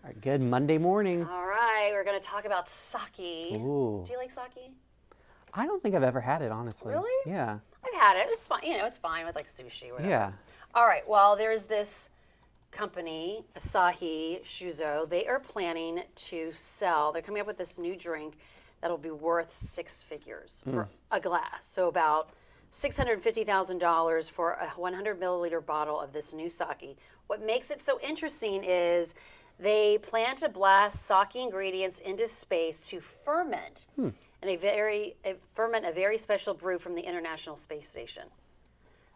All right, good Monday morning. All right, we're going to talk about sake. Ooh. Do you like sake? I don't think I've ever had it, honestly. Really? Yeah. I've had it. It's fine. You know, it's fine with like sushi or whatever. Yeah. All right, well, there's this company, Asahi Shuzo. They are planning to sell, they're coming up with this new drink that'll be worth six figures for a glass. So about $650,000 for a 100 milliliter bottle of this new sake. What makes it so interesting is they plan to blast sake ingredients into space to ferment, and ferment a very special brew from the International Space Station.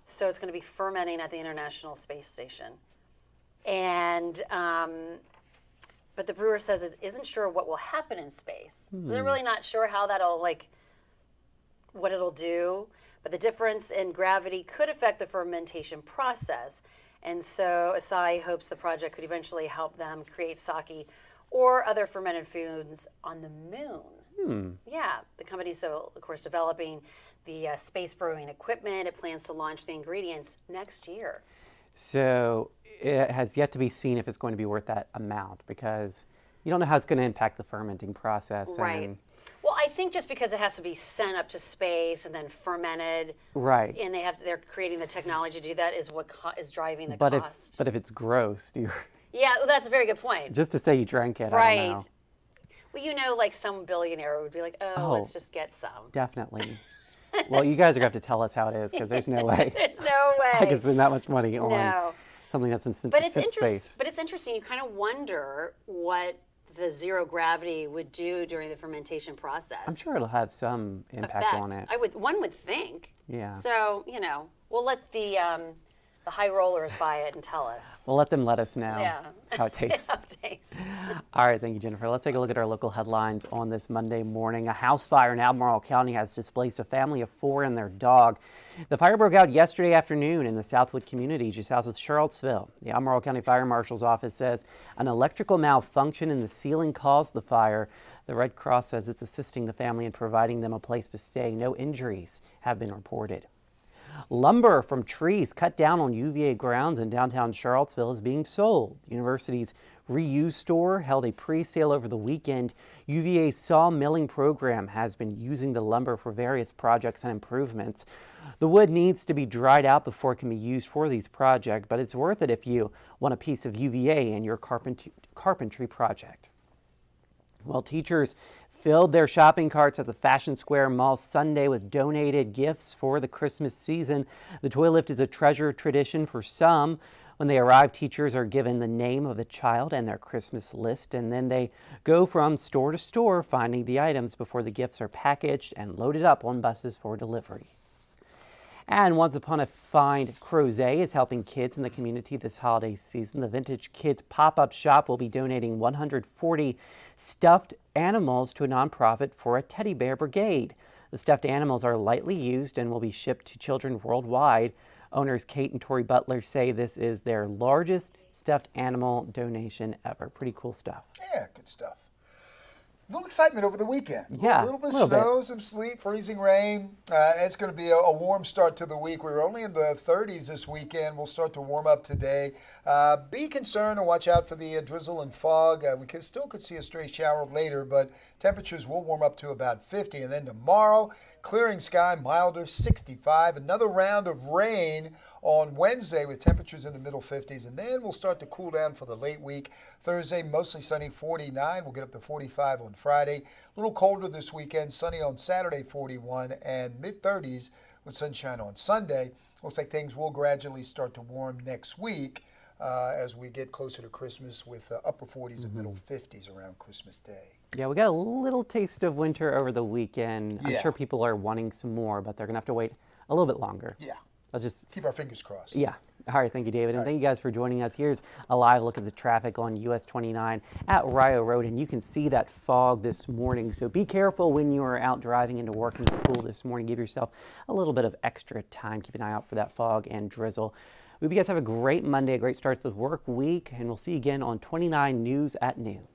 So it's going to be fermenting at the International Space Station, and but the brewer says it isn't sure what will happen in space. So they're really not sure how that'll what it'll do. But the difference in gravity could affect the fermentation process. And so Asahi hopes the project could eventually help them create sake or other fermented foods on the moon. Yeah, the company's so, of course, developing the space brewing equipment. It plans to launch the ingredients next year. So it has yet to be seen if it's going to be worth that amount because you don't know how it's going to impact the fermenting process. Right. Well, I think just because it has to be sent up to space and then fermented, right? And they're creating the technology to do that is what is driving the but cost. But if it's gross, yeah, well, that's a very good point. Just to say you drank it, right? I don't know. Well, you know, like some billionaire would be like, "Oh, let's just get some." Definitely. Well, you guys are going to have to tell us how it is because there's no way. There's no way I could spend that much money on something that's in space. But it's interesting. You kind of wonder what the zero gravity would do during the fermentation process. I'm sure it'll have some impact on it. One would think. Yeah. So, we'll let the high rollers buy it and tell us. We'll let them let us know how it tastes. All right, thank you, Jennifer. Let's take a look at our local headlines on this Monday morning. A house fire in Albemarle County has displaced a family of four and their dog. The fire broke out yesterday afternoon in the Southwood community just south of Charlottesville. The Albemarle County Fire Marshal's office says an electrical malfunction in the ceiling caused the fire. The Red Cross says it's assisting the family in providing them a place to stay. No injuries have been reported. Lumber from trees cut down on UVA grounds in downtown Charlottesville is being sold. The university's reuse store held a pre-sale over the weekend. UVA's sawmilling program has been using the lumber for various projects and improvements. The wood needs to be dried out before it can be used for these projects, but it's worth it if you want a piece of UVA in your carpentry project. Well, teachers filled their shopping carts at the Fashion Square Mall Sunday with donated gifts for the Christmas season. The toy lift is a treasured tradition for some. When they arrive, teachers are given the name of the child and their Christmas list, and then they go from store to store finding the items before the gifts are packaged and loaded up on buses for delivery. And Once Upon a Find Crozet is helping kids in the community this holiday season. The Vintage Kids pop-up shop will be donating 140 stuffed animals to a nonprofit for a teddy bear brigade. The stuffed animals are lightly used and will be shipped to children worldwide. Owners Kate and Tori Butler say this is their largest stuffed animal donation ever. Pretty cool stuff. Yeah, good stuff. A little excitement over the weekend. Yeah, a little bit of snow, some sleet, freezing rain. It's going to be a warm start to the week. We were only in the 30s this weekend. We'll start to warm up today. Be concerned and watch out for the drizzle and fog. We still could see a stray shower later, but temperatures will warm up to about 50. And then tomorrow, clearing sky, milder, 65. Another round of rain on Wednesday with temperatures in the middle 50s. And then we'll start to cool down for the late week. Thursday, mostly sunny, 49. We'll get up to 45 on Friday. A little colder this weekend, sunny on Saturday, 41, and mid-30s with sunshine on Sunday. Looks like things will gradually start to warm next week as we get closer to Christmas with upper 40s and middle 50s around Christmas Day. Yeah, we got a little taste of winter over the weekend. Yeah. I'm sure people are wanting some more, but they're going to have to wait a little bit longer. Yeah. Let's just keep our fingers crossed. Yeah. All right, thank you, David. And thank you guys for joining us. Here's a live look at the traffic on US 29 at Rio Road, and you can see that fog this morning. So be careful when you are out driving into work and school this morning. Give yourself a little bit of extra time. Keep an eye out for that fog and drizzle. We hope you guys have a great Monday, a great start to the work week, and we'll see you again on 29 News at noon.